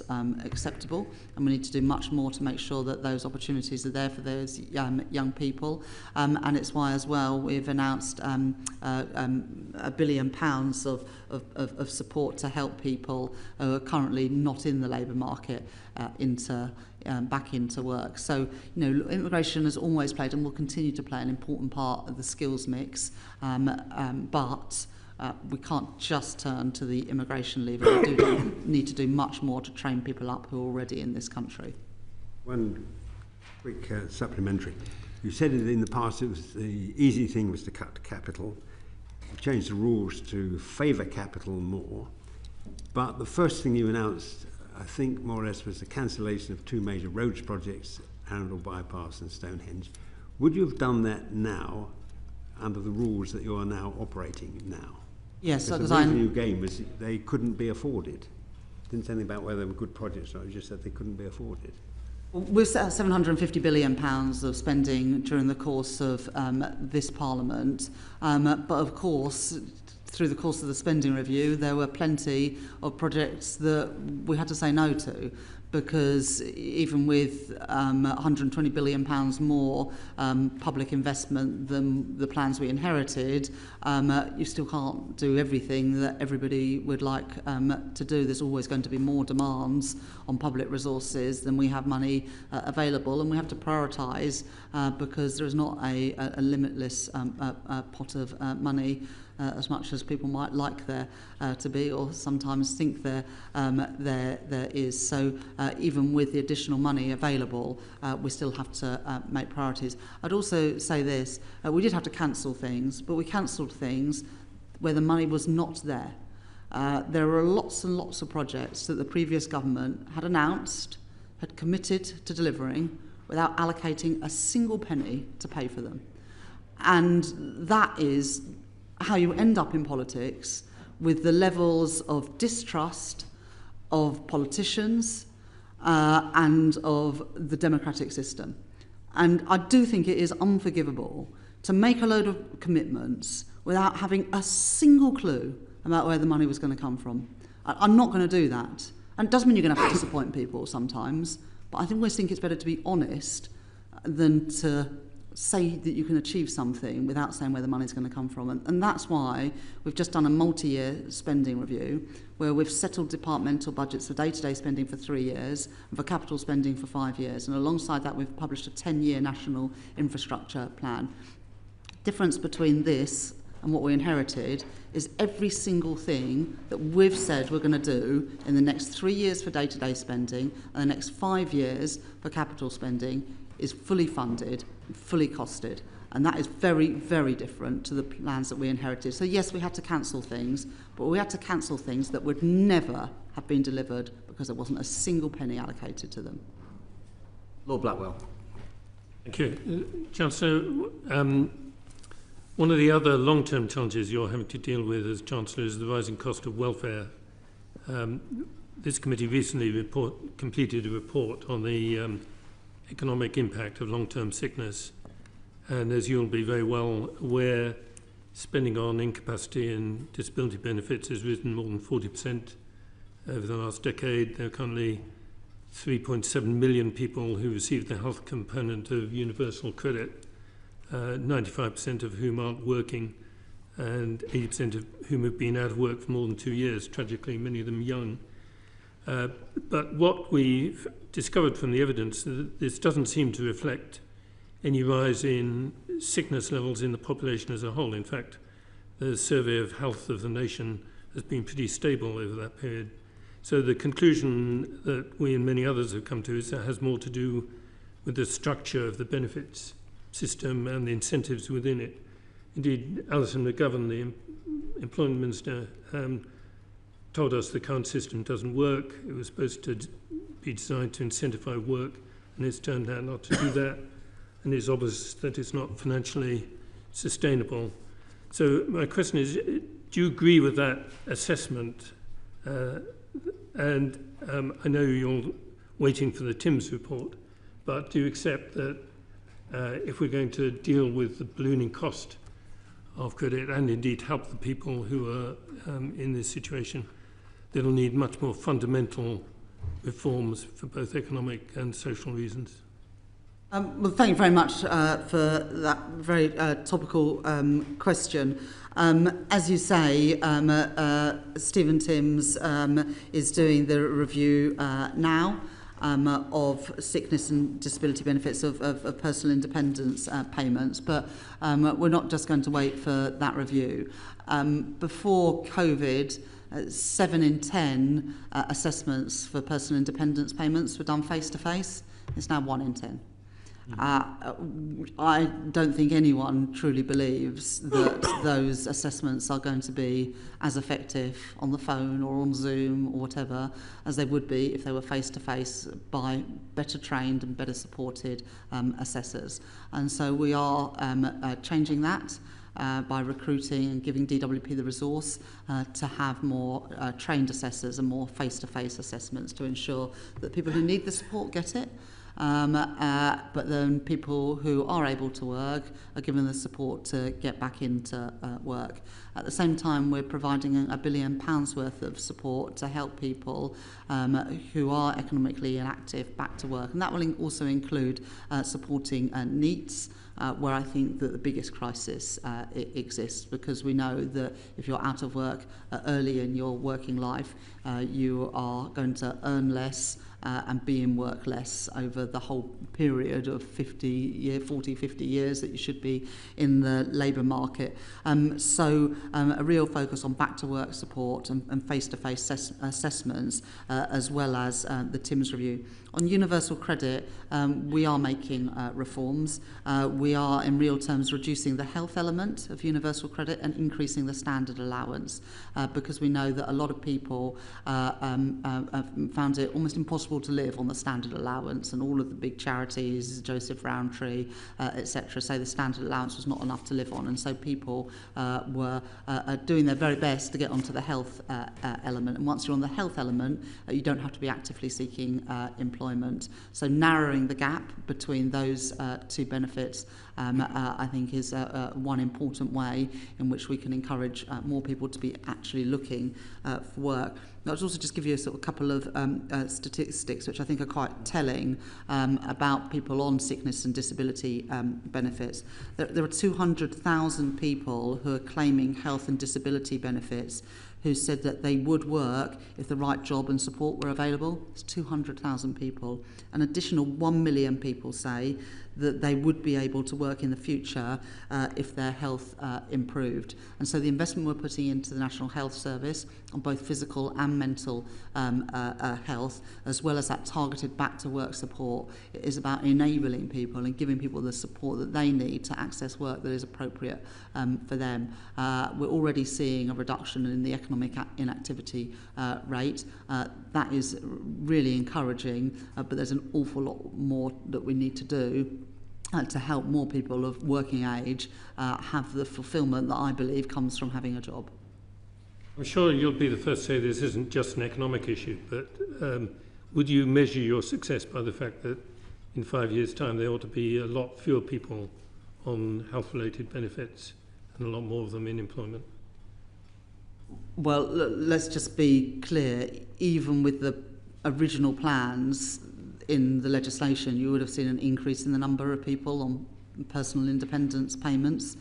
not acceptable, and we need to do much more to make sure that those opportunities are there for those young people. And it's why, as well, we've announced £1 billion of support to help people who are currently not in the labour market back into work. So, immigration has always played and will continue to play an important part of the skills mix, but we can't just turn to the immigration lever. We do need to do much more to train people up who are already in this country. One quick supplementary. You said that in the past it was the easy thing was to cut capital. You changed the rules to favour capital more. But the first thing you announced, I think more or less, was the cancellation of 2 major roads projects, Arundel Bypass and Stonehenge. Would you have done that now under the rules that you are now operating now? Yes, because the reason you gave was they couldn't be afforded. Didn't say anything about whether they were good projects or not, you just said they couldn't be afforded. We've set out £750 billion of spending during the course of this Parliament, but of course, through the course of the spending review, there were plenty of projects that we had to say no to, because even with £120 billion more public investment than the plans we inherited, you still can't do everything that everybody would like to do. There's always going to be more demands on public resources than we have money available, and we have to prioritise because there is not a limitless pot of money as much as people might like there to be, or sometimes think there is. So even with the additional money available, we still have to make priorities. I'd also say this, we did have to cancel things, but we cancelled things where the money was not there. There are lots and lots of projects that the previous government had announced, had committed to delivering, without allocating a single penny to pay for them. And that is how you end up in politics, with the levels of distrust of politicians and of the democratic system. And I do think it is unforgivable to make a load of commitments without having a single clue about where the money was going to come from. I'm not going to do that. And it doesn't mean you're going to have to disappoint people sometimes, but I always think it's better to be honest than to say that you can achieve something without saying where the money's going to come from. And that's why we've just done a multi-year spending review where we've settled departmental budgets for day-to-day spending for 3 years and for capital spending for 5 years. And alongside that, we've published a 10-year national infrastructure plan. Difference between this and what we inherited is every single thing that we've said we're going to do in the next 3 years for day-to-day spending and the next 5 years for capital spending is fully funded, fully costed. And that is very, very different to the plans that we inherited. So yes, we had to cancel things, but we had to cancel things that would never have been delivered because there wasn't a single penny allocated to them. Lord Blackwell. Thank you. Chancellor, one of the other long-term challenges you're having to deal with as Chancellor is the rising cost of welfare. This committee recently completed a report on the economic impact of long-term sickness, and as you'll be very well aware, spending on incapacity and disability benefits has risen more than 40% over the last decade. There are currently 3.7 million people who receive the health component of universal credit, 95% of whom aren't working, and 80% of whom have been out of work for more than 2 years, tragically many of them young. But what we've discovered from the evidence, this doesn't seem to reflect any rise in sickness levels in the population as a whole. In fact, the survey of health of the nation has been pretty stable over that period. So the conclusion that we and many others have come to is that it has more to do with the structure of the benefits system and the incentives within it. Indeed, Alison McGovern, the employment minister, told us the current system doesn't work. It was supposed to be designed to incentivize work, and it's turned out not to do that. And it's obvious that it's not financially sustainable. So my question is, do you agree with that assessment? And I know you're waiting for the Timms report, but do you accept that if we're going to deal with the ballooning cost of credit and indeed help the people who are in this situation, that'll need much more fundamental reforms for both economic and social reasons? Well, thank you very much for that very topical question. As you say, Stephen Timms is doing the review now of sickness and disability benefits of personal independence payments, but we're not just going to wait for that review. Before COVID, 7 in 10 assessments for personal independence payments were done face-to-face. It's now 1 in 10. I don't think anyone truly believes that those assessments are going to be as effective on the phone or on Zoom or whatever as they would be if they were face-to-face by better trained and better supported assessors. And so we are changing that by recruiting and giving DWP the resource to have more trained assessors and more face-to-face assessments to ensure that people who need the support get it. But then people who are able to work are given the support to get back into work. At the same time, we're providing £1 billion worth of support to help people who are economically inactive back to work. And that will also include supporting NEETs, where I think that the biggest crisis exists, because we know that if you're out of work early in your working life, you are going to earn less and be in work less over the whole period of 40, 50 years that you should be in the labour market. So a real focus on back-to-work support and face-to-face assessments, as well as the Timms review. On universal credit, we are making reforms. We are, in real terms, reducing the health element of universal credit and increasing the standard allowance, because we know that a lot of people found it almost impossible to live on the standard allowance, and all of the big charities, Joseph Rowntree, etc., say the standard allowance was not enough to live on, and so people were doing their very best to get onto the health element. And once you're on the health element, you don't have to be actively seeking employment. So narrowing the gap between those two benefits, I think, is one important way in which we can encourage more people to be actually looking for work. I'll also just give you a couple of statistics which I think are quite telling about people on sickness and disability benefits. There are 200,000 people who are claiming health and disability benefits who said that they would work if the right job and support were available. It's 200,000 people. An additional 1 million people say that they would be able to work in the future if their health improved. And so the investment we're putting into the National Health Service on both physical and mental health, as well as that targeted back-to-work support, is about enabling people and giving people the support that they need to access work that is appropriate for them. We're already seeing a reduction in the economic inactivity rate. That is really encouraging, but there's an awful lot more that we need to do to help more people of working age have the fulfilment that I believe comes from having a job. I'm sure you'll be the first to say this isn't just an economic issue, but would you measure your success by the fact that in 5 years' time there ought to be a lot fewer people on health-related benefits and a lot more of them in employment? Well, let's just be clear, even with the original plans in the legislation, you would have seen an increase in the number of people on personal independence payments.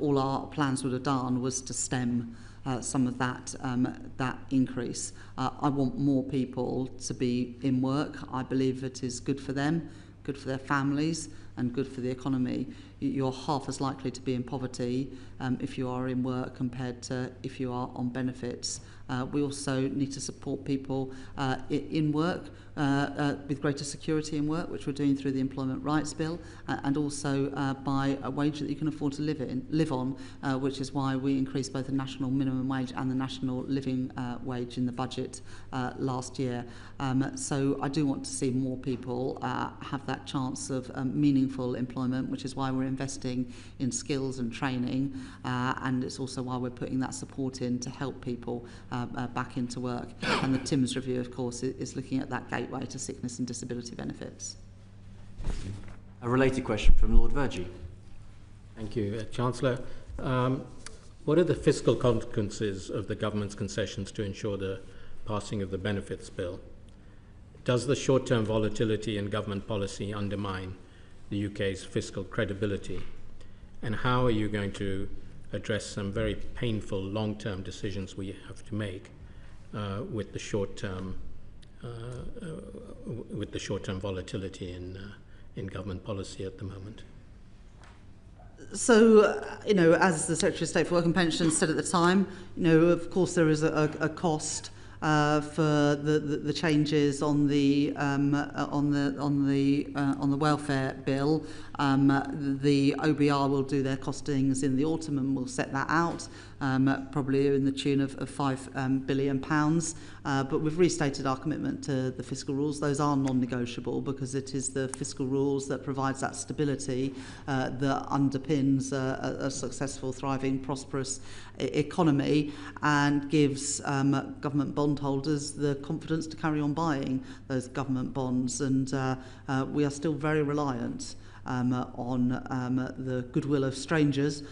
All our plans would have done was to stem some of that increase. I want more people to be in work. I believe it is good for them, good for their families, and good for the economy. You're half as likely to be in poverty if you are in work compared to if you are on benefits. We also need to support people in work with greater security in work, which we're doing through the Employment Rights Bill, and also by a wage that you can afford to live on, which is why we increased both the national minimum wage and the national living wage in the budget last year. So I do want to see more people have that chance of meaningful employment, which is why we're investing in skills and training, and it's also why we're putting that support in to help people back into work. And the Timms review, of course, is looking at that gateway to sickness and disability benefits. A related question from Lord Vergie. Thank you, Chancellor. What are the fiscal consequences of the government's concessions to ensure the passing of the benefits bill? does the short-term volatility in government policy undermine the UK's fiscal credibility? And how are you going to address some very painful long-term decisions we have to make with the short-term volatility in government policy at the moment? So, as the Secretary of State for Work and Pensions said at the time, of course there is a cost for the changes on the welfare bill. The OBR will do their costings in the autumn and will set that out, probably in the tune of £5 billion. But we've restated our commitment to the fiscal rules. Those are non-negotiable because it is the fiscal rules that provides that stability that underpins a successful, thriving, prosperous economy and gives government bondholders the confidence to carry on buying those government bonds. And we are still very reliant on the goodwill of strangers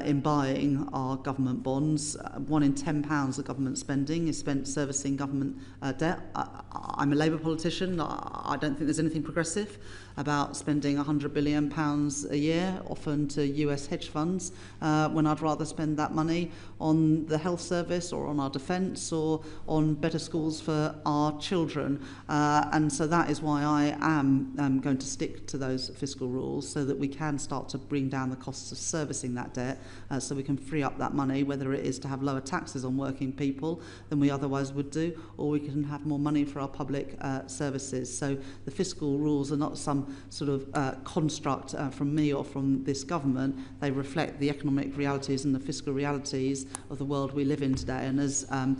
in buying our government bonds. £1 in £10 of government spending is spent servicing government debt. I'm a Labour politician. I don't think there's anything progressive about spending £100 billion a year, often to US hedge funds, when I'd rather spend that money on the health service or on our defence or on better schools for our children. And so that is why I am going to stick to those fiscal rules so that we can start to bring down the costs of servicing that debt, so we can free up that money, whether it is to have lower taxes on working people than we otherwise would do, or we can have more money for our public services. So the fiscal rules are not some sort of construct from me or from this government. They reflect the economic realities and the fiscal realities of the world we live in today. And as Andrew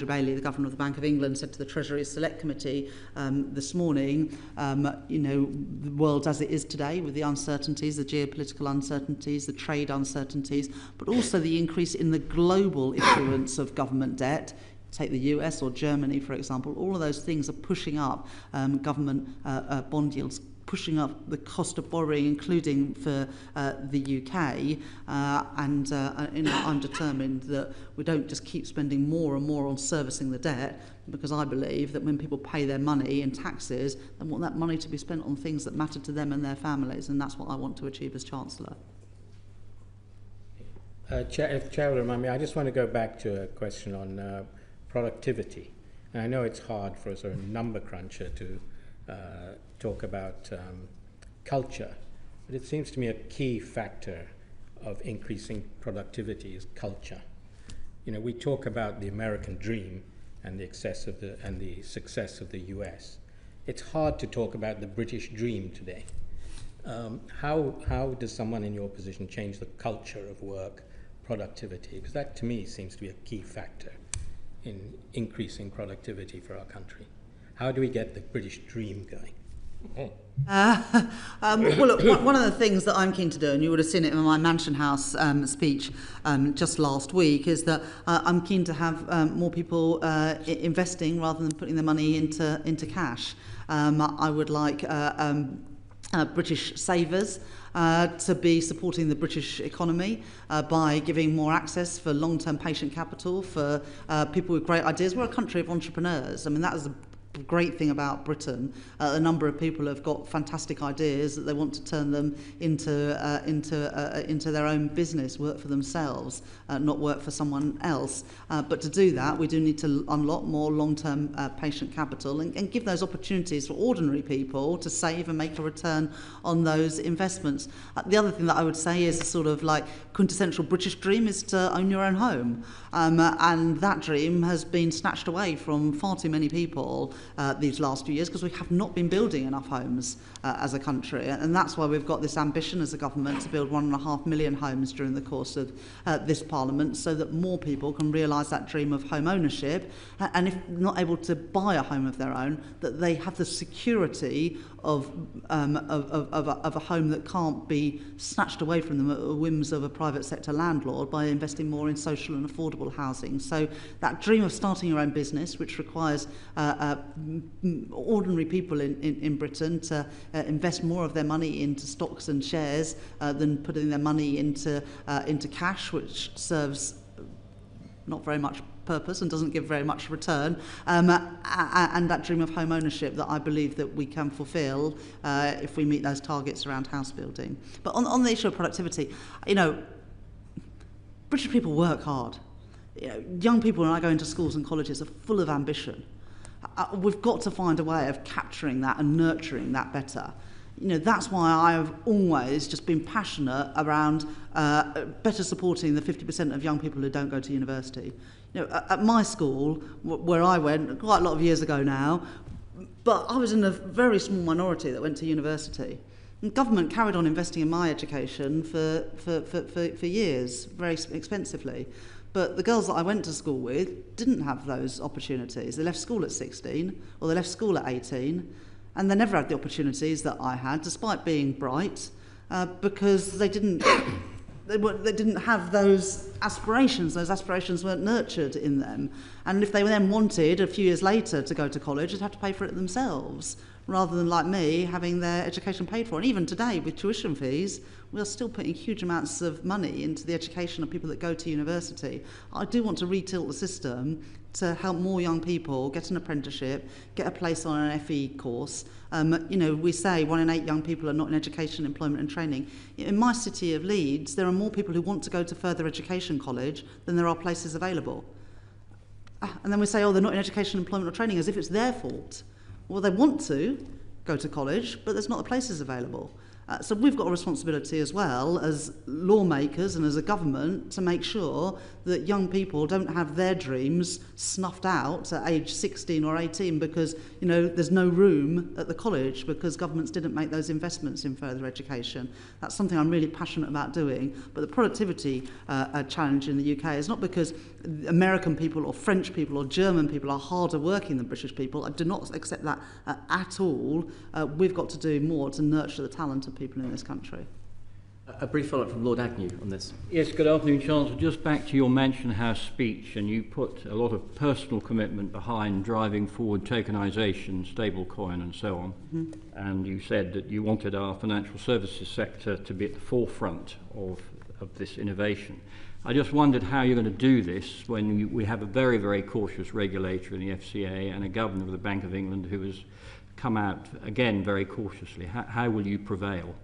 Bailey, the Governor of the Bank of England, said to the Treasury Select Committee this morning, the world as it is today, with the uncertainties, the geopolitical uncertainties, the trade uncertainties, but also the increase in the global issuance of government debt. Take the US or Germany, for example. All of those things are pushing up government bond yields, pushing up the cost of borrowing, including for the UK. And I'm determined that we don't just keep spending more and more on servicing the debt, because I believe that when people pay their money in taxes, they want that money to be spent on things that matter to them and their families, and that's what I want to achieve as Chancellor. If Chair will remind me, I just want to go back to a question on productivity. And I know it's hard for a sort of number cruncher to talk about culture, but it seems to me a key factor of increasing productivity is culture. We talk about the American dream and the success of the US. It's hard to talk about the British dream today. How does someone in your position change the culture of work, productivity? Because that, to me, seems to be a key factor in increasing productivity for our country. How do we get the British dream going? Well, look, one of the things that I'm keen to do, and you would have seen it in my Mansion House speech just last week, is that I'm keen to have more people investing rather than putting their money into cash. I would like British savers to be supporting the British economy by giving more access for long-term patient capital for people with great ideas. We're a country of entrepreneurs. I mean, that is the great thing about Britain. A number of people have got fantastic ideas that they want to turn them into their own business, work for themselves, not work for someone else. But to do that, we do need to unlock more long-term patient capital and give those opportunities for ordinary people to save and make a return on those investments. The other thing that I would say is a sort of like quintessential British dream is to own your own home. And that dream has been snatched away from far too many people these last few years because we have not been building enough homes as a country. And that's why we've got this ambition as a government to build 1.5 million homes during the course of this Parliament, so that more people can realise that dream of home ownership, and if not able to buy a home of their own, that they have the security of a home that can't be snatched away from them at the whims of a private sector landlord by investing more in social and affordable housing. So that dream of starting your own business, which requires ordinary people in Britain to invest more of their money into stocks and shares than putting their money into cash, which serves not very much purpose and doesn't give very much return, and that dream of home ownership that I believe that we can fulfil if we meet those targets around house building. But on the issue of productivity, British people work hard. Young people, when I go into schools and colleges, are full of ambition. We've got to find a way of capturing that and nurturing that better. That's why I've always just been passionate around better supporting the 50% of young people who don't go to university. At my school, where I went quite a lot of years ago now, but I was in a very small minority that went to university. And government carried on investing in my education for years, very expensively. But the girls that I went to school with didn't have those opportunities. They left school at 16 or they left school at 18, and they never had the opportunities that I had, despite being bright, because they didn't have those aspirations. Those aspirations weren't nurtured in them. And if they then wanted, a few years later, to go to college, they'd have to pay for it themselves, rather than, like me, having their education paid for. And even today, with tuition fees, we are still putting huge amounts of money into the education of people that go to university. I do want to retilt the system to help more young people get an apprenticeship, get a place on an FE course. We say 1 in 8 young people are not in education, employment and training. In my city of Leeds, there are more people who want to go to further education college than there are places available. And then we say, they're not in education, employment or training, as if it's their fault. Well, they want to go to college, but there's not the places available. So we've got a responsibility as well as lawmakers and as a government to make sure that young people don't have their dreams snuffed out at age 16 or 18 because, there's no room at the college because governments didn't make those investments in further education. That's something I'm really passionate about doing. But the productivity challenge in the UK is not because American people or French people or German people are harder working than British people. I do not accept that at all. We've got to do more to nurture the talent of people in this country. A brief follow-up from Lord Agnew on this. Yes, good afternoon, Chancellor. Just back to your Mansion House speech, and you put a lot of personal commitment behind driving forward tokenisation, stablecoin and so on. Mm-hmm. And you said that you wanted our financial services sector to be at the forefront of this innovation. I just wondered how you're going to do this when we have a very, very cautious regulator in the FCA and a governor of the Bank of England who has come out, again, very cautiously. How will you prevail?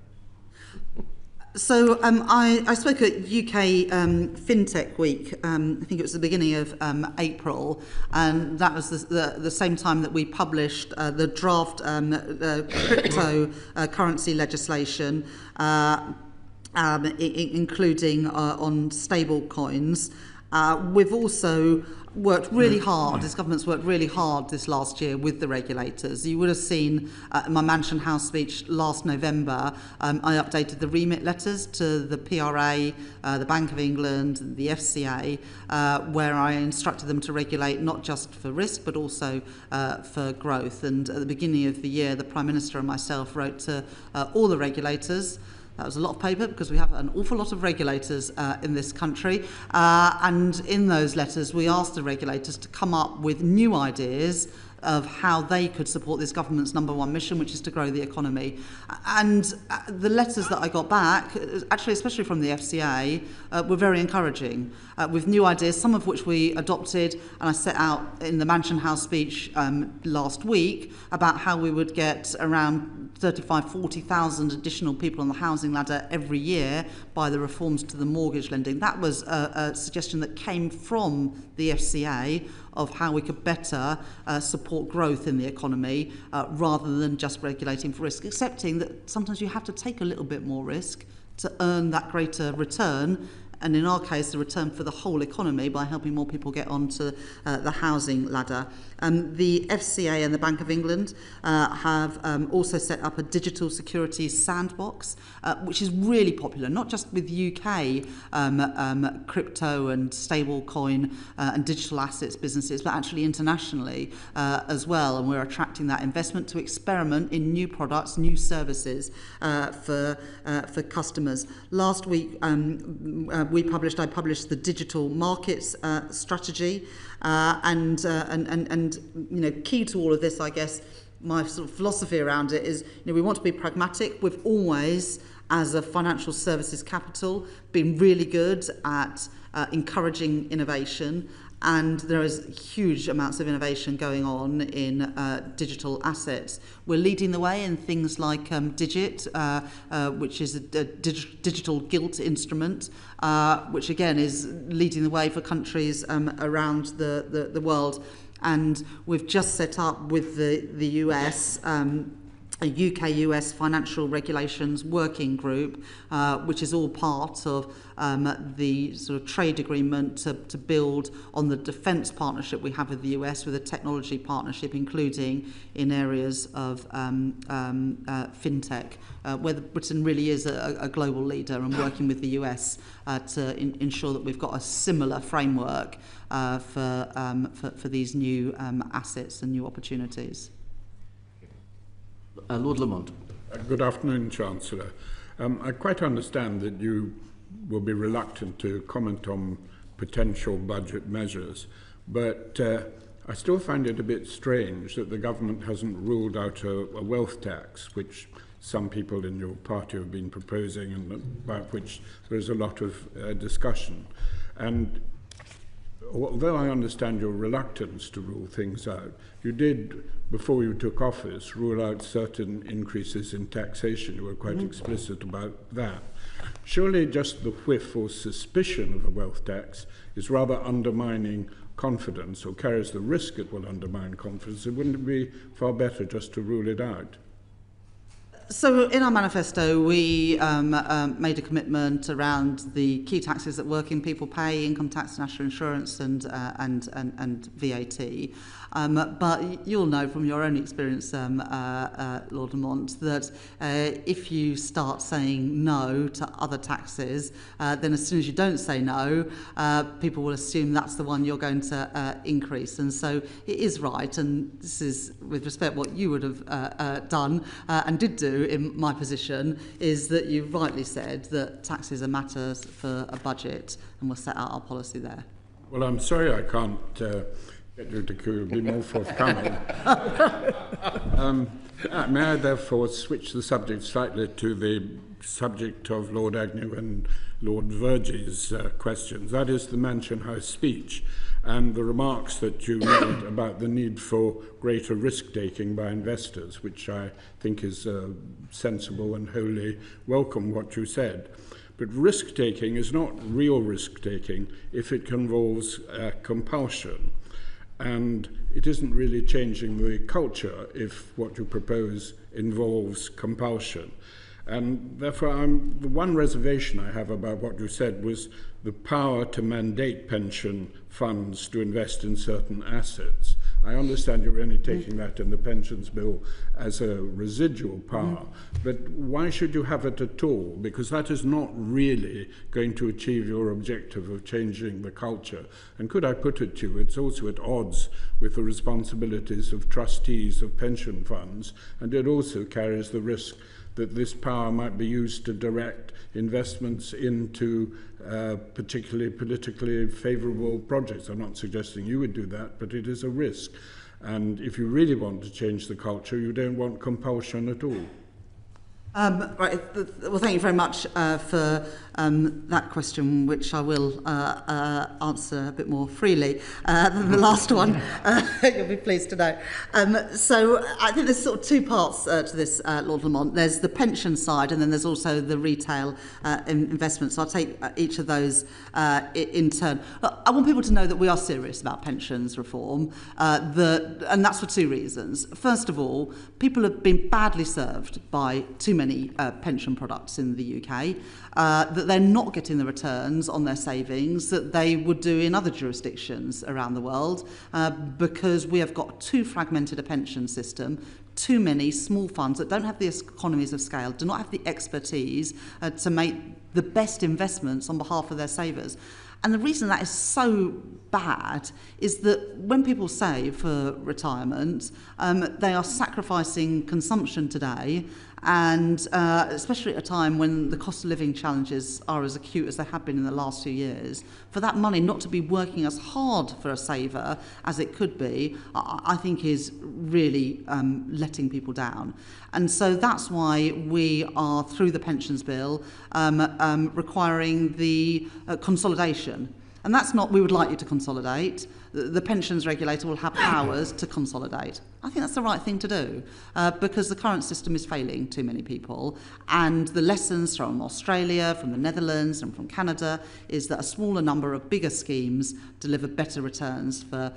So I spoke at UK FinTech Week, I think it was the beginning of April, and that was the same time that we published the draft cryptocurrency legislation, including on stable coins. We've also worked really hard, this government's worked really hard this last year with the regulators. You would have seen in my Mansion House speech last November, I updated the remit letters to the PRA, the Bank of England, the FCA, where I instructed them to regulate not just for risk but also for growth. And at the beginning of the year, the Prime Minister and myself wrote to all the regulators. That was a lot of paper because we have an awful lot of regulators in this country. And in those letters, we asked the regulators to come up with new ideas of how they could support this government's number one mission, which is to grow the economy. And the letters that I got back, actually especially from the FCA, were very encouraging, with new ideas, some of which we adopted, and I set out in the Mansion House speech last week about how we would get around 40,000 additional people on the housing ladder every year by the reforms to the mortgage lending. That was a suggestion that came from the FCA of how we could better support growth in the economy rather than just regulating for risk, accepting that sometimes you have to take a little bit more risk to earn that greater return, and in our case the return for the whole economy by helping more people get onto the housing ladder. The FCA and the Bank of England have also set up a digital securities sandbox, which is really popular, not just with UK crypto and stablecoin and digital assets businesses, but actually internationally as well. And we're attracting that investment to experiment in new products, new services for customers. Last week, I published the digital markets strategy, and key to all of this, I guess, my sort of philosophy around it is, we want to be pragmatic. We've always, as a financial services capital, been really good at encouraging innovation and there is huge amounts of innovation going on in digital assets. We're leading the way in things like Digit, which is a digital gilt instrument, which again is leading the way for countries around the world. And we've just set up with the US a UK-US financial regulations working group, which is all part of the sort of trade agreement to build on the defence partnership we have with the US, with a technology partnership, including in areas of fintech, where Britain really is a global leader, and working with the US to ensure that we've got a similar framework for these new assets and new opportunities. Lord Lamont. Good afternoon, Chancellor. I quite understand that you will be reluctant to comment on potential budget measures, but I still find it a bit strange that the government hasn't ruled out a wealth tax, which some people in your party have been proposing and about which there is a lot of discussion. And although I understand your reluctance to rule things out, you did, before you took office, rule out certain increases in taxation. You were quite explicit about that. Surely just the whiff or suspicion of a wealth tax is rather undermining confidence, or carries the risk it will undermine confidence. Wouldn't it be far better just to rule it out? So in our manifesto, we made a commitment around the key taxes that working people pay: income tax, national insurance, and VAT. But you'll know from your own experience, Lord Lamont, that if you start saying no to other taxes, then as soon as you don't say no, people will assume that's the one you're going to increase. And so it is right, and this is, with respect, what you would have done and did do in my position, is that you rightly said that taxes are matters for a budget, and we'll set out our policy there. Well, I'm sorry I can't get you to be more forthcoming. May I therefore switch the subject slightly to the subject of Lord Agnew and Lord Vergey's questions. That is the Mansion House speech and the remarks that you made about the need for greater risk-taking by investors, which I think is sensible and wholly welcome what you said. But risk-taking is not real risk-taking if it involves compulsion. And it isn't really changing the culture if what you propose involves compulsion. And therefore, the one reservation I have about what you said was the power to mandate pension funds to invest in certain assets. I understand you're only taking that in the pensions bill as a residual power, but why should you have it at all? Because that is not really going to achieve your objective of changing the culture. And could I put it to you, it's also at odds with the responsibilities of trustees of pension funds, and it also carries the risk that this power might be used to direct investments into particularly politically favourable projects. I'm not suggesting you would do that, but it is a risk. And if you really want to change the culture, you don't want compulsion at all. Right. Well, thank you very much for that question, which I will answer a bit more freely than the last one. You'll be pleased to know. So I think there's sort of two parts to this, Lord Lamont. There's the pension side, and then there's also the retail investment. So I'll take each of those in turn. I want people to know that we are serious about pensions reform, and that's for two reasons. First of all, people have been badly served by too many pension products in the UK, that they're not getting the returns on their savings that they would do in other jurisdictions around the world, because we have got too fragmented a pension system, too many small funds that don't have the economies of scale, do not have the expertise to make the best investments on behalf of their savers. And the reason that is so bad is that when people save for retirement, they are sacrificing consumption today, and especially at a time when the cost of living challenges are as acute as they have been in the last few years, for that money not to be working as hard for a saver as it could be, I think is really letting people down. And so that's why we are, through the pensions bill, requiring the consolidation And that's not, we would like you to consolidate. The pensions regulator will have powers to consolidate. I think that's the right thing to do because the current system is failing too many people. And the lessons from Australia, from the Netherlands and from Canada is that a smaller number of bigger schemes deliver better returns for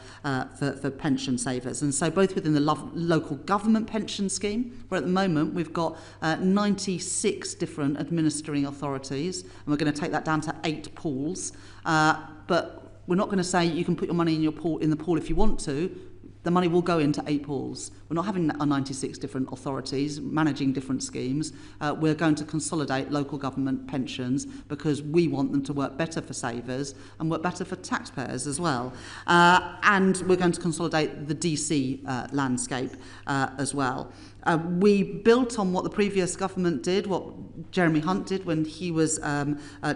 pension savers. And so both within the local government pension scheme, where at the moment we've got 96 different administering authorities, and we're going to take that down to 8 pools. But we're not going to say you can put your money in the pool if you want to. The money will go into 8 pools. We're not having 96 different authorities managing different schemes. We're going to consolidate local government pensions because we want them to work better for savers and work better for taxpayers as well. And we're going to consolidate the DC landscape as well. We built on what the previous government did, what Jeremy Hunt did when he was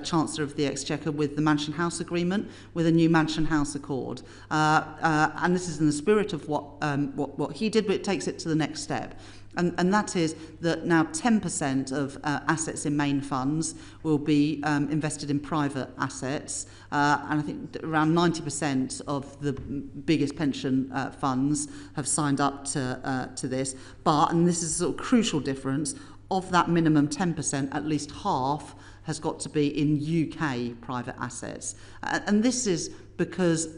Chancellor of the Exchequer with the Mansion House Agreement, with a new Mansion House Accord. And this is in the spirit of what he did, but it takes it to the next step. And that is that now 10% of assets in main funds will be invested in private assets. And I think around 90% of the biggest pension funds have signed up to this. But, and this is a sort of crucial difference, of that minimum 10%, at least half has got to be in UK private assets. And this is because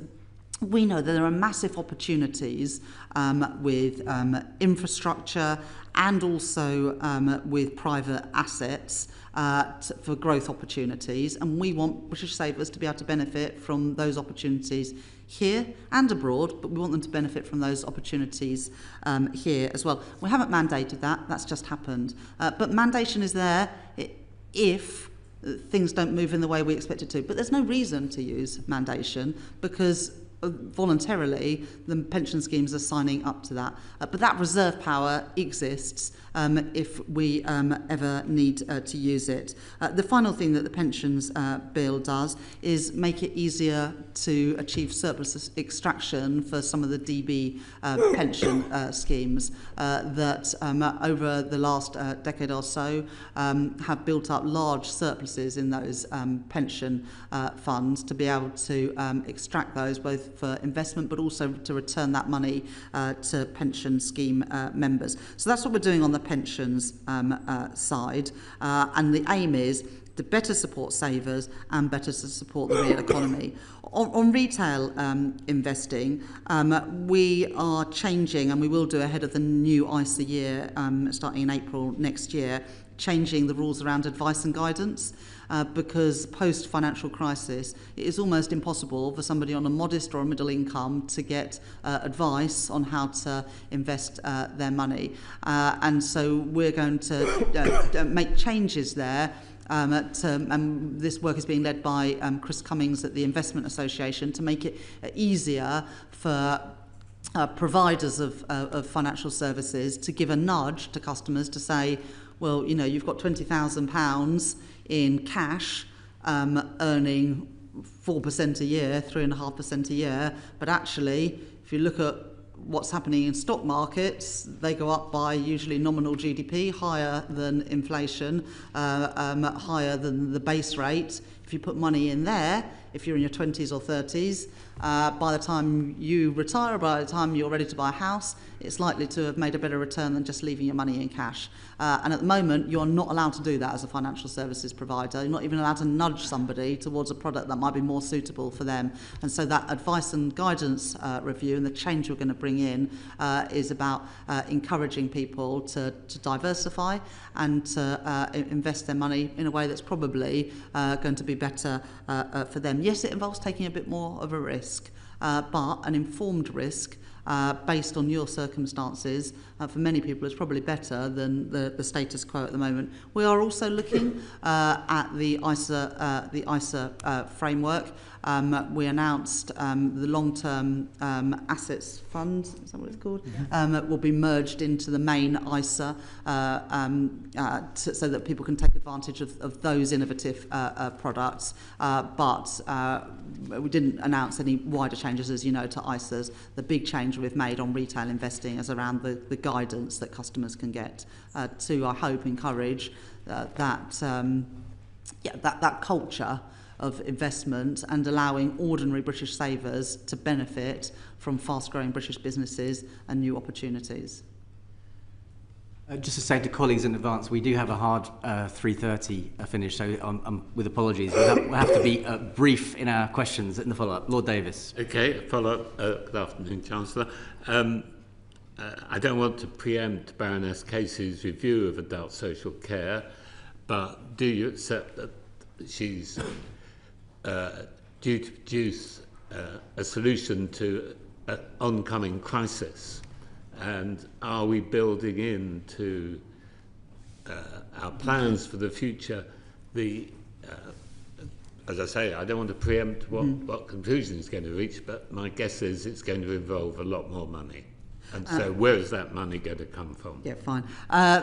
we know that there are massive opportunities with infrastructure and also with private assets for growth opportunities, and we want British savers to be able to benefit from those opportunities here and abroad, but we want them to benefit from those opportunities here as well. We haven't mandated that, that's just happened. But mandation is there if things don't move in the way we expect it to. But there's no reason to use mandation because voluntarily the pension schemes are signing up to that. But that reserve power exists if we ever need to use it. The final thing that the pensions bill does is make it easier to achieve surplus extraction for some of the DB pension schemes that over the last decade or so have built up large surpluses in those pension funds to be able to extract those both for investment but also to return that money to pension scheme members. So that's what we're doing on the pensions side, and the aim is to better support savers and better to support the real economy. On retail investing, we are changing, and we will do ahead of the new ISA year starting in April next year, changing the rules around advice and guidance. Because post-financial crisis, it is almost impossible for somebody on a modest or a middle income to get advice on how to invest their money. And so we're going to make changes there. And this work is being led by Chris Cummings at the Investment Association to make it easier for providers of financial services to give a nudge to customers to say, well, you know, you've got £20,000 in cash, earning 4% a year, 3.5% a year, but actually, if you look at what's happening in stock markets, they go up by usually nominal GDP, higher than inflation, higher than the base rate. If you put money in there, if you're in your 20s or 30s, by the time you retire, by the time you're ready to buy a house, it's likely to have made a better return than just leaving your money in cash. And at the moment, you're not allowed to do that as a financial services provider. You're not even allowed to nudge somebody towards a product that might be more suitable for them. And so that advice and guidance review and the change we're going to bring in is about encouraging people to diversify and to invest their money in a way that's probably going to be better for them. Yes, it involves taking a bit more of a risk, but an informed risk based on your circumstances for many people is probably better than the status quo at the moment. We are also looking at the ISA framework. We announced the long-term assets fund, is that what it's called? Will be merged into the main ISA so that people can take advantage of those innovative products. But we didn't announce any wider changes, as you know, to ISAs. The big change we've made on retail investing is around the guidance that customers can get to, I hope, encourage that culture of investment and allowing ordinary British savers to benefit from fast-growing British businesses and new opportunities. Just to say to colleagues in advance, we do have a hard 3:30 finish, so with apologies, we'll have to be brief in our questions in the follow-up. Lord Davis. Okay, follow-up. Good afternoon, Chancellor. I don't want to preempt Baroness Casey's review of adult social care, but do you accept that she's due to produce a solution to an oncoming crisis? And are we building into our plans for the future as I say, I don't want to preempt what conclusion it's going to reach, but my guess is it's going to involve a lot more money. And so where is that money going to come from? Yeah, fine.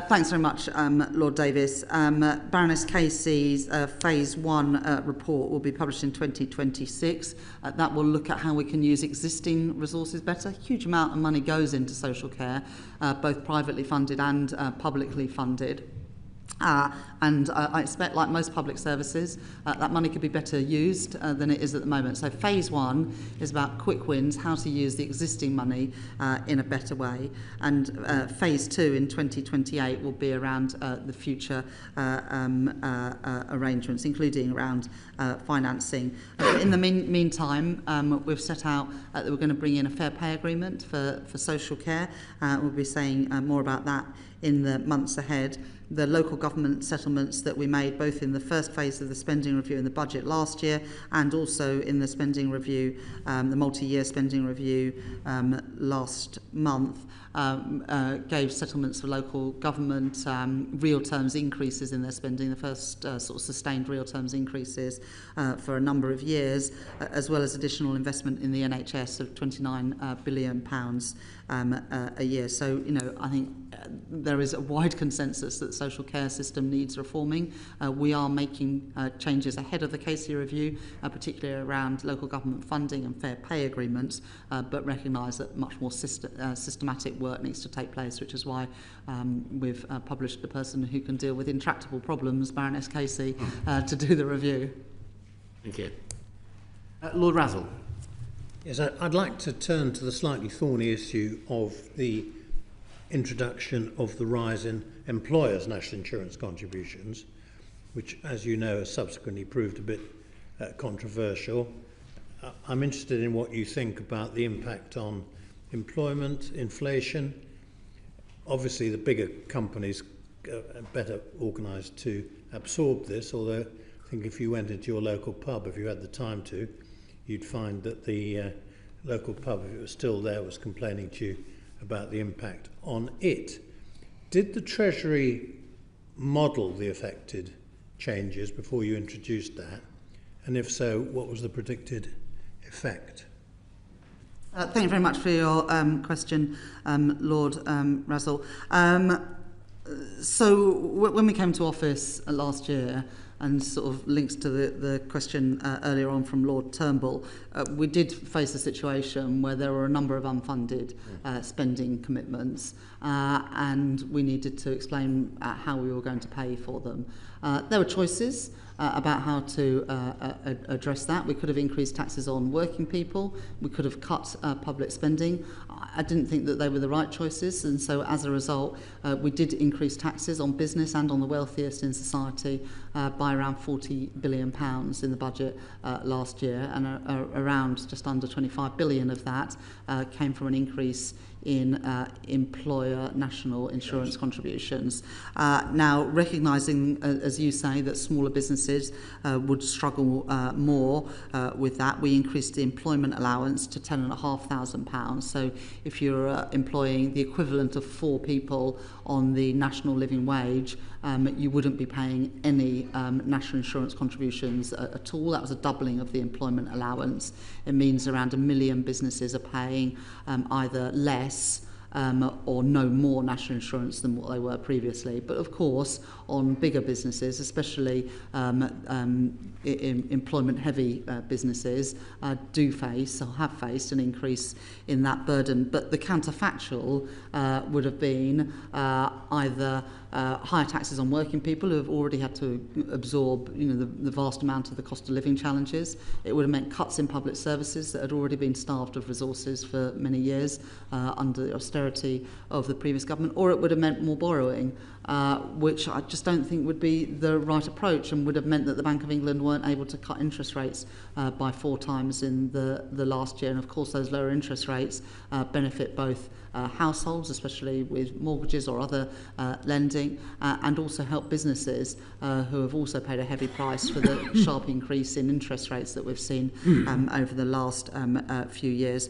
Thanks very much, Lord Davis. Baroness Casey's Phase 1 report will be published in 2026. That will look at how we can use existing resources better. A huge amount of money goes into social care, both privately funded and publicly funded. And I expect, like most public services, that money could be better used than it is at the moment. So phase 1 is about quick wins, how to use the existing money in a better way. And phase 2 in 2028 will be around the future arrangements, including around financing. In the meantime, we've set out that we're going to bring in a fair pay agreement for social care. We'll be saying more about that in the months ahead. The local government settlements that we made both in the first phase of the spending review in the budget last year and also in the spending review, the multi-year spending review last month, gave settlements for local government real terms increases in their spending, the first sort of sustained real terms increases for a number of years, as well as additional investment in the NHS of £29 billion a year. So, you know, I think there is a wide consensus that the social care system needs reforming. We are making changes ahead of the Casey review, particularly around local government funding and fair pay agreements, but recognise that much more systematic work needs to take place, which is why we've published the person who can deal with intractable problems, Baroness Casey, to do the review. Thank you. Lord Razzle. Yes, I'd like to turn to the slightly thorny issue of the introduction of the rise in employers' national insurance contributions, which, as you know, has subsequently proved a bit controversial. I'm interested in what you think about the impact on employment, inflation. Obviously, the bigger companies are better organised to absorb this, although I think if you went into your local pub, if you had the time to, you'd find that the local pub, if it was still there, was complaining to you about the impact on it. Did the Treasury model the affected changes before you introduced that? And if so, what was the predicted effect? Thank you very much for your question, Lord Razzle. So when we came to office last year, and sort of links to the question earlier on from Lord Turnbull, we did face a situation where there were a number of unfunded spending commitments, and we needed to explain how we were going to pay for them. There were choices about how to address that. We could have increased taxes on working people. We could have cut public spending. I didn't think that they were the right choices, and so as a result, we did increase taxes on business and on the wealthiest in society by around £40 billion in the budget last year, and around just under 25 billion of that came from an increase in employer national insurance contributions. Now, recognising, as you say, that smaller businesses would struggle more with that, we increased the employment allowance to £10,500. So if you're employing the equivalent of 4 people on the national living wage, you wouldn't be paying any national insurance contributions at all. That was a doubling of the employment allowance. It means around 1 million businesses are paying either less or no more national insurance than what they were previously. But of course, on bigger businesses, especially employment-heavy businesses, do face or have faced an increase in that burden. But the counterfactual would have been either higher taxes on working people who have already had to absorb, the vast amount of the cost of living challenges. It would have meant cuts in public services that had already been starved of resources for many years under the austerity of the previous government, or it would have meant more borrowing, which I just don't think would be the right approach, and would have meant that the Bank of England weren't able to cut interest rates by 4 times in the last year. And of course those lower interest rates benefit both households, especially with mortgages or other lending, and also help businesses who have also paid a heavy price for the sharp increase in interest rates that we've seen over the last few years.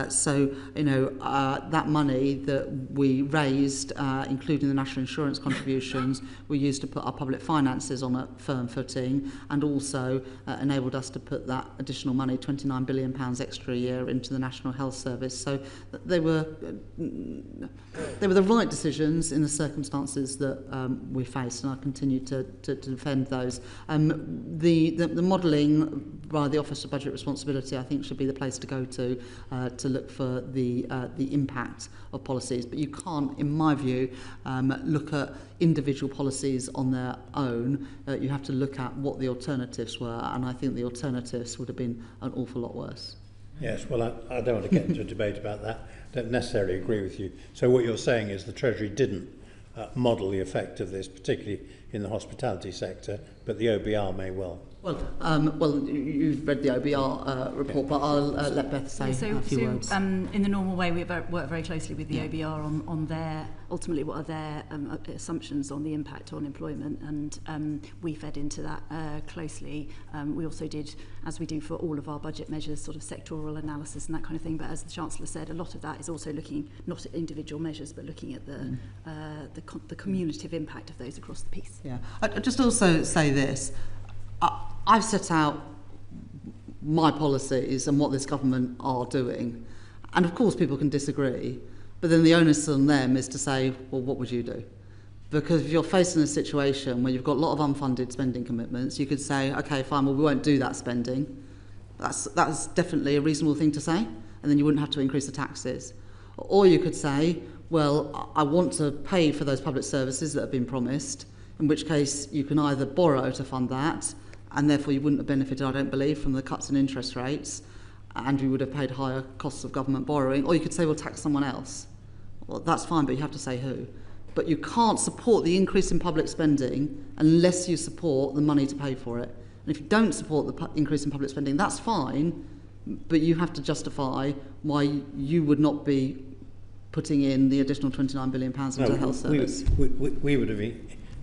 So that money that we raised, including the national insurance contributions, we used to put our public finances on a firm footing, and also enabled us to put that additional money, £29 billion extra a year, into the National Health Service. So they were the right decisions in the circumstances that we faced, and I continue to defend those. The modelling by the Office of Budget Responsibility, I think, should be the place to go to look for the impact of policies. But you can't, in my view, look at individual policies on their own. You have to look at what the alternatives were, and I think the alternatives would have been an awful lot worse. Yes, well, I don't want to get into a debate about that. I don't necessarily agree with you. So what you're saying is the Treasury didn't model the effect of this, particularly in the hospitality sector, but the OBR may well. Well, you've read the OBR report, but I'll let Beth say a few words. In the normal way, we work very closely with the OBR on their, ultimately, what are their assumptions on the impact on employment, and we fed into that closely. We also did, as we do for all of our budget measures, sort of sectoral analysis and that kind of thing, but as the Chancellor said, a lot of that is also looking not at individual measures, but looking at the cumulative impact of those across the piece. Yeah, I'd just also say this. I've set out my policies and what this government are doing. And of course people can disagree, but then the onus on them is to say, well, what would you do? Because if you're facing a situation where you've got a lot of unfunded spending commitments, you could say, okay, fine, well, we won't do that spending. That's definitely a reasonable thing to say, and then you wouldn't have to increase the taxes. Or you could say, well, I want to pay for those public services that have been promised, in which case you can either borrow to fund that, and therefore you wouldn't have benefited, I don't believe, from the cuts in interest rates, and we would have paid higher costs of government borrowing. Or you could say, well, tax someone else. Well, that's fine, but you have to say who. But you can't support the increase in public spending unless you support the money to pay for it. And if you don't support the increase in public spending, that's fine, but you have to justify why you would not be putting in the additional £29 billion into the health service. We would have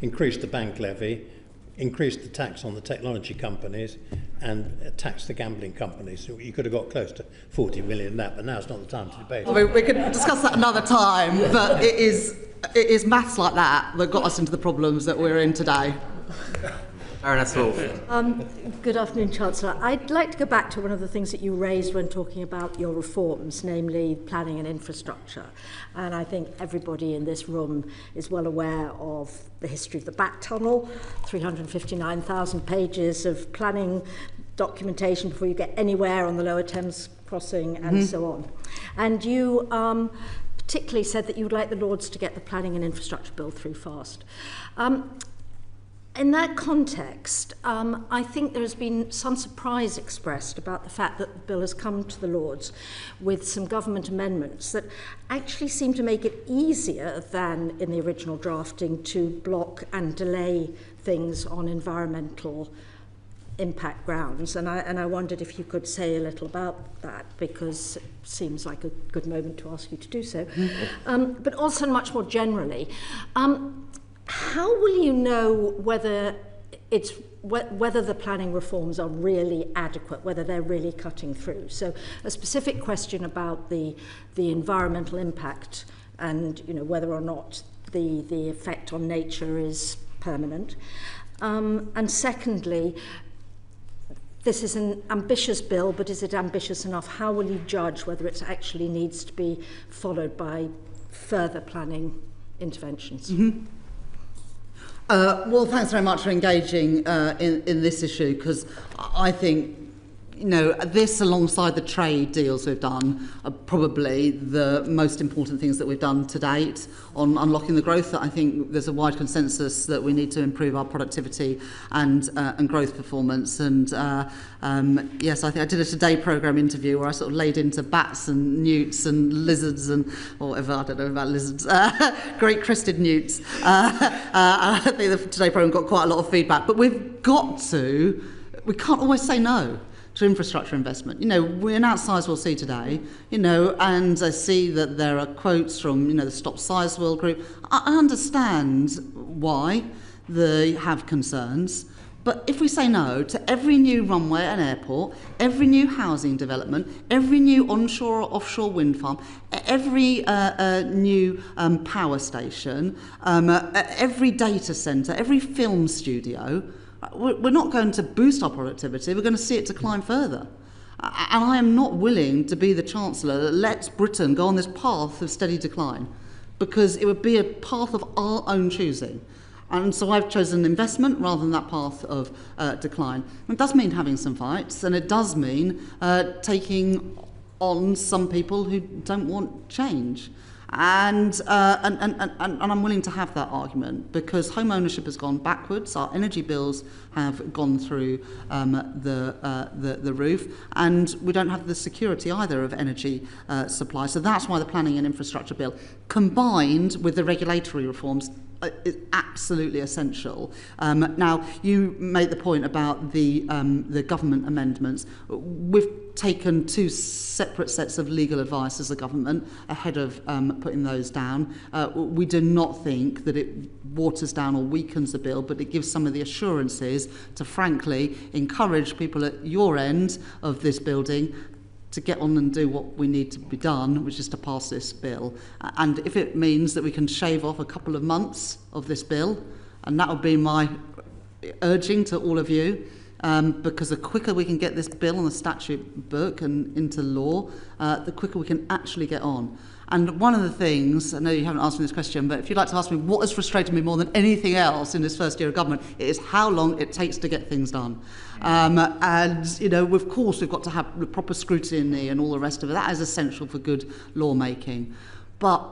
increased the bank levy, increased the tax on the technology companies, and taxed the gambling companies. So you could have got close to 40 million that, but now's not the time to debate. I mean, we could discuss that another time, but it is maths like that got us into the problems that we're in today. Baroness Wolf. Good afternoon, Chancellor. I'd like to go back to one of the things that you raised when talking about your reforms, namely planning and infrastructure. And I think everybody in this room is well aware of the history of the back tunnel, 359,000 pages of planning documentation before you get anywhere on the Lower Thames crossing and so on. And you particularly said that you would like the Lords to get the planning and infrastructure bill through fast. In that context, I think there has been some surprise expressed about the fact that the bill has come to the Lords with some government amendments that actually seem to make it easier than in the original drafting to block and delay things on environmental impact grounds. And I wondered if you could say a little about that, because it seems like a good moment to ask you to do so. But also much more generally, how will you know whether the planning reforms are really adequate, whether they're really cutting through? So a specific question about the environmental impact and whether or not the effect on nature is permanent. And secondly, this is an ambitious bill, but is it ambitious enough? How will you judge whether it actually needs to be followed by further planning interventions? Well, thanks very much for engaging in this issue, because I think, you know, this alongside the trade deals we've done are probably the most important things that we've done to date on unlocking the growth. That I think there's a wide consensus that we need to improve our productivity and growth performance. And yes, I think I did a Today programme interview where I sort of laid into bats and newts and lizards and whatever, I don't know about lizards, great crested newts. I think the Today programme got quite a lot of feedback, but we can't always say no to infrastructure investment. You know, we announced Sizewell C today, you know, and I see that there are quotes from, you know, the Stop Sizewell group. I understand why they have concerns, but if we say no to every new runway and airport, every new housing development, every new onshore or offshore wind farm, every new power station, every data centre, every film studio, we're not going to boost our productivity, we're going to see it decline further. And I am not willing to be the Chancellor that lets Britain go on this path of steady decline, because it would be a path of our own choosing. And so I've chosen investment rather than that path of decline. It does mean having some fights, and it does mean taking on some people who don't want change. And I'm willing to have that argument, because home ownership has gone backwards, our energy bills have gone through the roof, and we don't have the security either of energy supply. So that's why the planning and infrastructure bill, combined with the regulatory reforms, is absolutely essential. Now, you made the point about the government amendments. We've taken two separate sets of legal advice as a government ahead of putting those down. We do not think that it waters down or weakens the bill, but it gives some of the assurances to, frankly, encourage people at your end of this building to get on and do what we need to be done, which is to pass this bill. And if it means that we can shave off a couple of months of this bill, and that would be my urging to all of you, because the quicker we can get this bill on the statute book and into law, the quicker we can actually get on. And one of the things, I know you haven't asked me this question, but if you'd like to ask me what has frustrated me more than anything else in this first year of government, it is how long it takes to get things done. And, you know, of course, we've got to have the proper scrutiny and all the rest of it. That is essential for good lawmaking. But,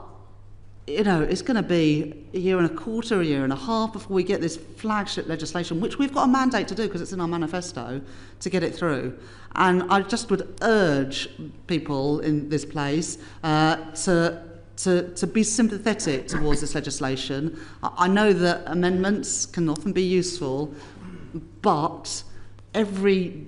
you know, it's going to be a year and a quarter, a year and a half before we get this flagship legislation, which we've got a mandate to do because it's in our manifesto, to get it through. And I just would urge people in this place to be sympathetic towards this legislation. I know that amendments can often be useful, but every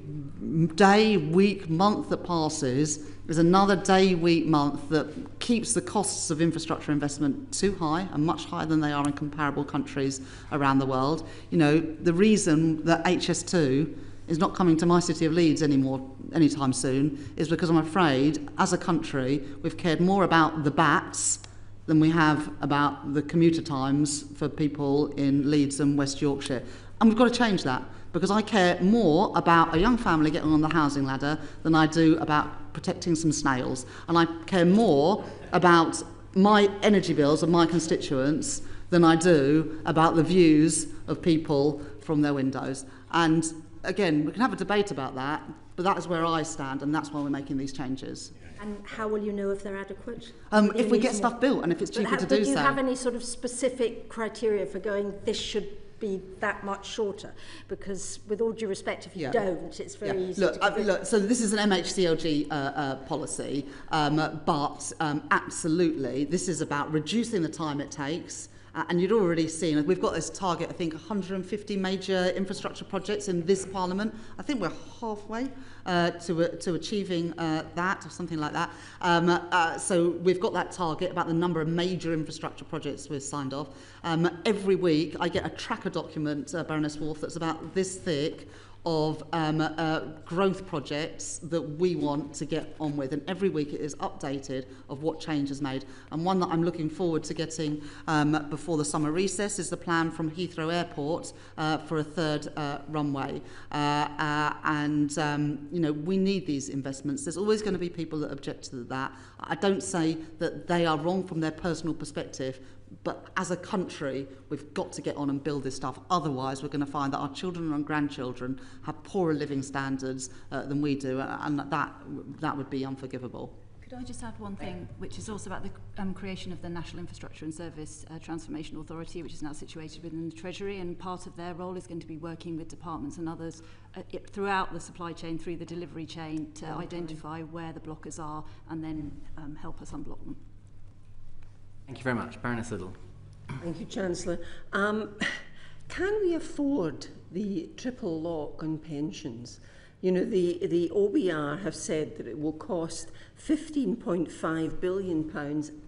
day, week, month that passes is another day, week, month that keeps the costs of infrastructure investment too high and much higher than they are in comparable countries around the world. You know, the reason that HS2 is not coming to my city of Leeds anymore anytime soon is because I'm afraid, as a country, we've cared more about the bats than we have about the commuter times for people in Leeds and West Yorkshire. And we've got to change that, because I care more about a young family getting on the housing ladder than I do about protecting some snails. And I care more about my energy bills of my constituents than I do about the views of people from their windows. And again, we can have a debate about that, but that is where I stand, and that's why we're making these changes. And how will you know if they're adequate? If we get stuff built and if it's cheaper to do so. Do you have any sort of specific criteria for going, this should be that much shorter? Because with all due respect, if you don't, it's very easy to look, so this is an MHCLG policy, but absolutely, this is about reducing the time it takes. And you'd already seen, we've got this target, I think, 150 major infrastructure projects in this Parliament. I think we're halfway to achieving that, or something like that. So we've got that target about the number of major infrastructure projects we've signed off. Every week, I get a tracker document, Baroness Wolf, that's about this thick, of growth projects that we want to get on with, and every week it is updated of what change is made. And one that I'm looking forward to getting before the summer recess is the plan from Heathrow Airport for a third runway. And you know, we need these investments. There's always going to be people that object to that. I don't say that they are wrong from their personal perspective, but as a country, we've got to get on and build this stuff. Otherwise, we're going to find that our children and grandchildren have poorer living standards than we do, and that would be unforgivable. Could I just add one thing, which is also about the creation of the National Infrastructure and Service Transformation Authority, which is now situated within the Treasury, and part of their role is going to be working with departments and others throughout the supply chain, through the delivery chain, to identify where the blockers are and then help us unblock them. Thank you very much. Baroness Liddell. Thank you, Chancellor. Can we afford the triple lock on pensions? You know, the OBR have said that it will cost £15.5 billion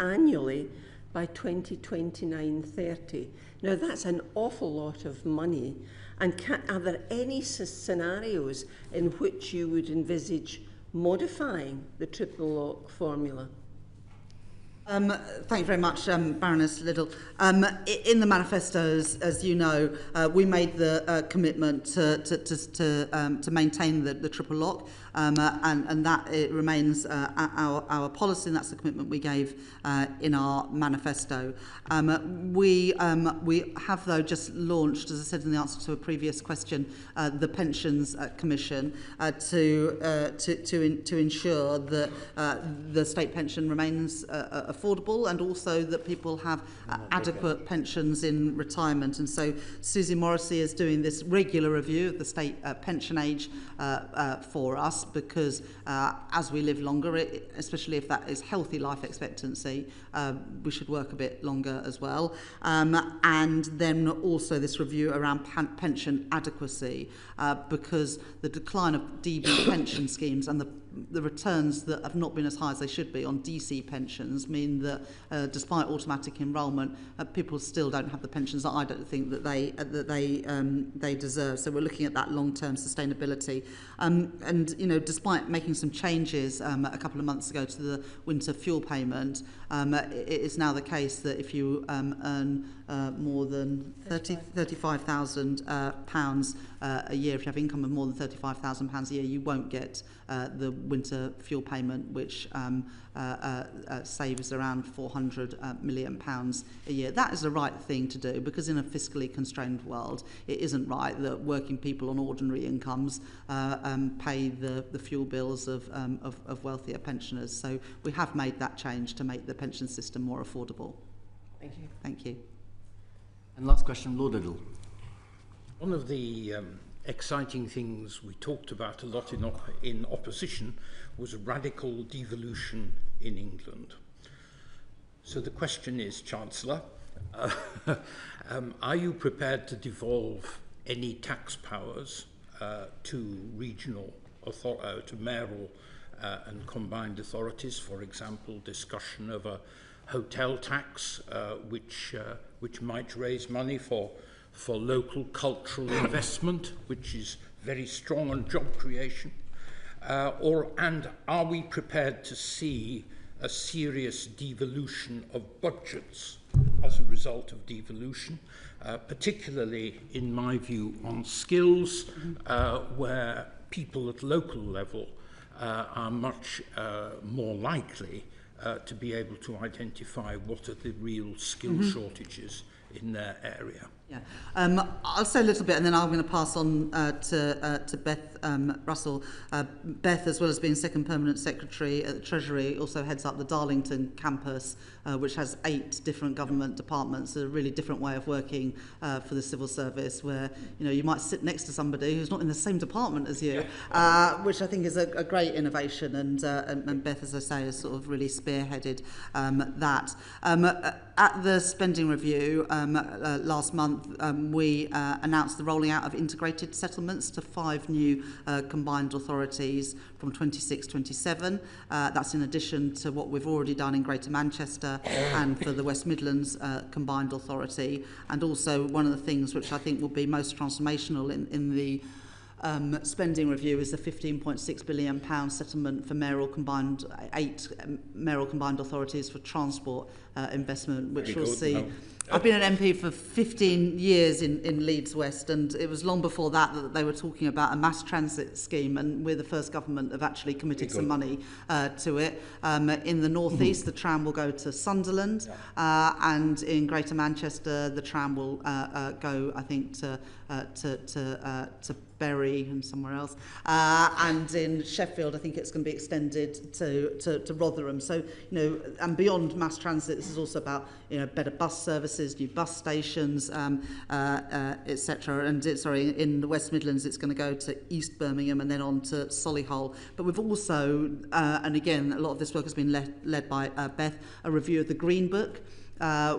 annually by 2029-30. Now, that's an awful lot of money. And are there any scenarios in which you would envisage modifying the triple lock formula? Thank you very much, Baroness Liddell. In the manifestos, as you know, we made the commitment to maintain the triple lock, and that it remains our policy, and that's the commitment we gave in our manifesto. We have, though, just launched, as I said in the answer to a previous question, the Pensions Commission to ensure that the state pension remains affordable, and also that people have adequate pensions in retirement. And so Susie Morrissey is doing this regular review of the state pension age for us, because as we live longer, especially if that is healthy life expectancy, we should work a bit longer as well. And then also this review around pension adequacy, because the decline of DB pension schemes and the returns that have not been as high as they should be on DC pensions mean that despite automatic enrolment, people still don't have the pensions that I don't think that they deserve. So we're looking at that long-term sustainability. And you know, despite making some changes a couple of months ago to the winter fuel payment, it is now the case that if you earn more than £35,000 a year, if you have income of more than £35,000 a year, you won't get the winter fuel payment, which saves around £400 million a year. That is the right thing to do, because in a fiscally constrained world, it isn't right that working people on ordinary incomes pay the fuel bills of wealthier pensioners. So we have made that change to make the pension system more affordable. Thank you. Thank you. And last question, Lord Liddell. One of the exciting things we talked about a lot in opposition was radical devolution in England. So the question is, Chancellor, are you prepared to devolve any tax powers to regional to mayoral and combined authorities? For example, discussion of a hotel tax, which might raise money for local cultural investment, which is very strong on job creation? And are we prepared to see a serious devolution of budgets as a result of devolution, particularly, in my view, on skills, where people at local level are much more likely to be able to identify what are the real skill shortages in their area? Yeah, I'll say a little bit, and then I'm going to pass on to Beth Russell. Beth, as well as being second permanent secretary at the Treasury, also heads up the Darlington campus, which has 8 different government departments. A really different way of working for the civil service, where you might sit next to somebody who's not in the same department as you, which I think is a great innovation. And Beth, as I say, has sort of really spearheaded that. At the spending review last month, we announced the rolling out of integrated settlements to 5 new combined authorities from 26-27. That's in addition to what we've already done in Greater Manchester and for the West Midlands combined authority. And also one of the things which I think will be most transformational in the spending review is the £15.6 billion settlement for 8 mayoral combined authorities for transport investment, which will see I've been an MP for 15 years in Leeds West, and it was long before that that they were talking about a mass transit scheme, and we're the first government of actually committed some money to it. In the northeast, the tram will go to Sunderland, and in Greater Manchester, the tram will go, I think, to Bury and somewhere else, and in Sheffield I think it's going to be extended to Rotherham. So, and beyond mass transit, this is also about better bus services, new bus stations, etc. And in the West Midlands it's going to go to East Birmingham and then on to Solihull. But we've also, and again a lot of this work has been led by Beth, a review of the Green Book.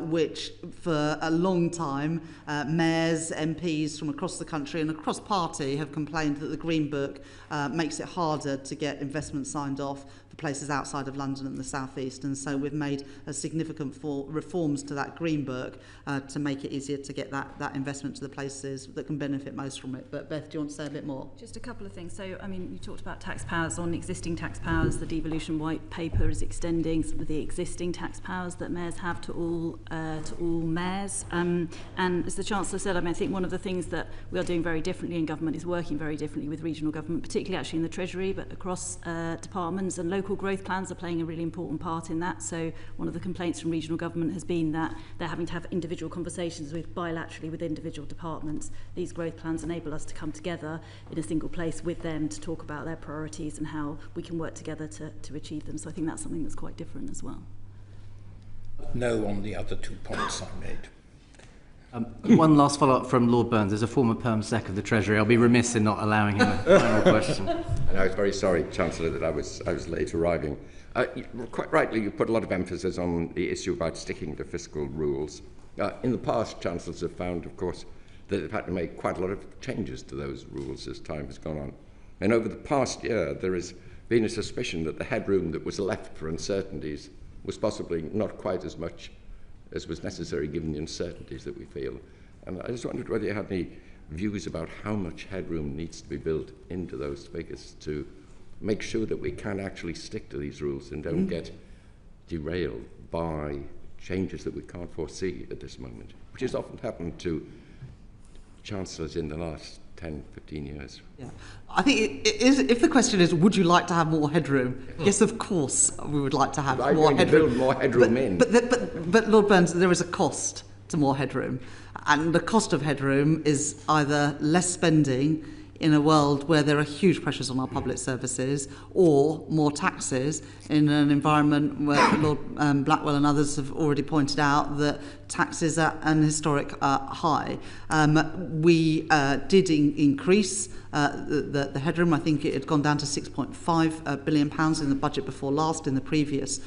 Which for a long time mayors, MPs from across the country and across party have complained that the Green Book makes it harder to get investment signed off for places outside of London and the South East, and so we've made a significant reforms to that Green Book to make it easier to get that investment to the places that can benefit most from it. But Beth, do you want to say a bit more? Just a couple of things. So, I mean, you talked about tax powers on existing tax powers. The devolution white paper is extending some of the existing tax powers that mayors have to all mayors. And as the Chancellor said, I mean, I think one of the things that we are doing very differently in government is working very differently with regional government, particularly actually in the Treasury, but across departments, and local growth plans are playing a really important part in that. So one of the complaints from regional government has been that they're having to have individual conversations bilaterally with individual departments. These growth plans enable us to come together in a single place with them to talk about their priorities and how we can work together to achieve them. So I think that's something that's quite different as well. No on the other 2 points I made. One last follow-up from Lord Burns. As a former Perm Sec of the Treasury, I'll be remiss in not allowing him a final question. And I was very sorry, Chancellor, that I was late arriving. Quite rightly, you put a lot of emphasis on the issue about sticking to fiscal rules. In the past, Chancellors have found, of course, that they've had to make quite a lot of changes to those rules as time has gone on. And over the past year, there has been a suspicion that the headroom that was left for uncertainties was possibly not quite as much as was necessary given the uncertainties that we feel. And I just wondered whether you had any views about how much headroom needs to be built into those figures to make sure that we can actually stick to these rules and don't get derailed by changes that we can't foresee at this moment, which has often happened to Chancellors in the last 10, 15 years. Yeah. I think it is, if the question is, would you like to have more headroom? Yes, of course we would like to have more headroom. Build more headroom but Lord Burns, there is a cost to more headroom. And the cost of headroom is either less spending in a world where there are huge pressures on our public services, or more taxes in an environment where Lord Blackwell and others have already pointed out that taxes are at an historic high. We did increase the headroom. I think it had gone down to £6.5 billion in the budget before last in the previous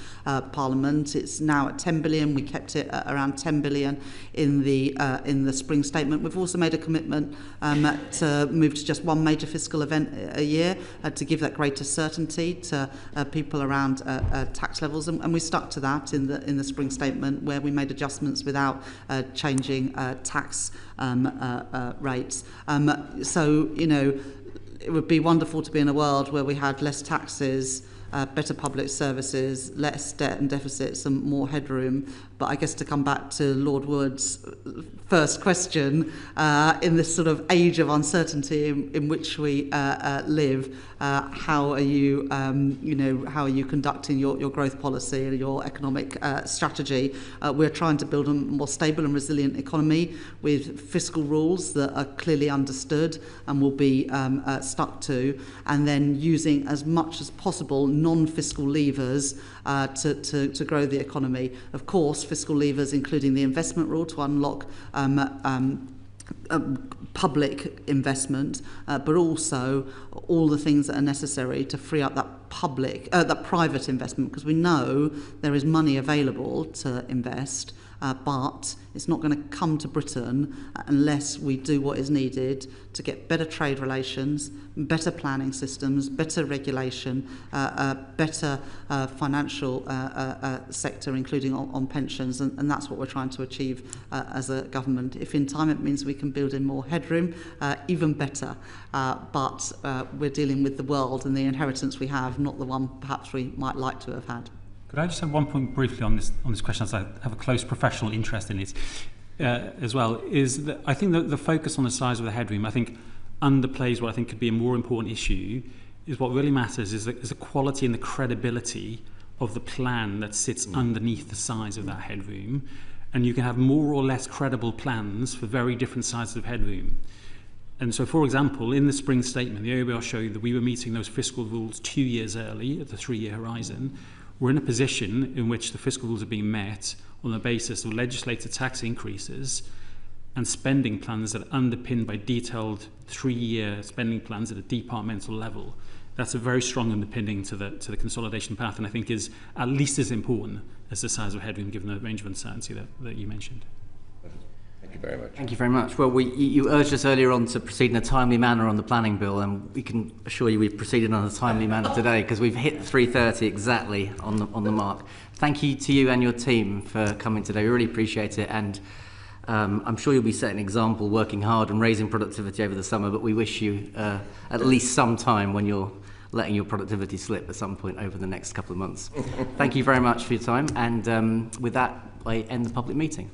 Parliament. It's now at 10 billion. We kept it at around 10 billion in the spring statement. We've also made a commitment to move to just one major fiscal event a year to give that greater certainty to people around tax levels, and we stuck to that in the spring statement, where we made adjustments without changing tax rates. So, it would be wonderful to be in a world where we had less taxes, better public services, less debt and deficits, and more headroom. But I guess to come back to Lord Wood's first question, in this sort of age of uncertainty in which we live, how are you, how are you conducting your growth policy and your economic strategy? We're trying to build a more stable and resilient economy with fiscal rules that are clearly understood and will be stuck to, and then using as much as possible non-fiscal levers to grow the economy. Of course, fiscal levers including the investment rule to unlock public investment, but also all the things that are necessary to free up that private investment, because we know there is money available to invest, but it's not going to come to Britain unless we do what is needed to get better trade relations, better planning systems, better regulation, better financial sector, including on pensions, and that's what we're trying to achieve as a government. If in time it means we can build in more headroom, even better. But we're dealing with the world and the inheritance we have, not the one perhaps we might like to have had. Could I just have one point briefly on this question, as I have a close professional interest in it as well, is that I think that the focus on the size of the headroom, I think, underplays what I think could be a more important issue. Is what really matters is the quality and the credibility of the plan that sits underneath the size of that headroom. And you can have more or less credible plans for very different sizes of headroom. And so, for example, in the spring statement, the OBR showed that we were meeting those fiscal rules 2 years early at the 3-year horizon. We're in a position in which the fiscal rules are being met on the basis of legislated tax increases and spending plans that are underpinned by detailed 3-year spending plans at a departmental level. That's a very strong underpinning to the consolidation path, and I think is at least as important as the size of headroom, given the range of uncertainty that you mentioned. Thank you very much. Thank you very much. Well, you urged us earlier on to proceed in a timely manner on the planning bill, and we can assure you we've proceeded on a timely manner today, because we've hit 3:30 exactly on the mark. Thank you to you and your team for coming today. We really appreciate it, and I'm sure you'll be setting an example, working hard and raising productivity over the summer, but we wish you at least some time when you're letting your productivity slip at some point over the next couple of months. Thank you very much for your time, and with that, I end the public meeting.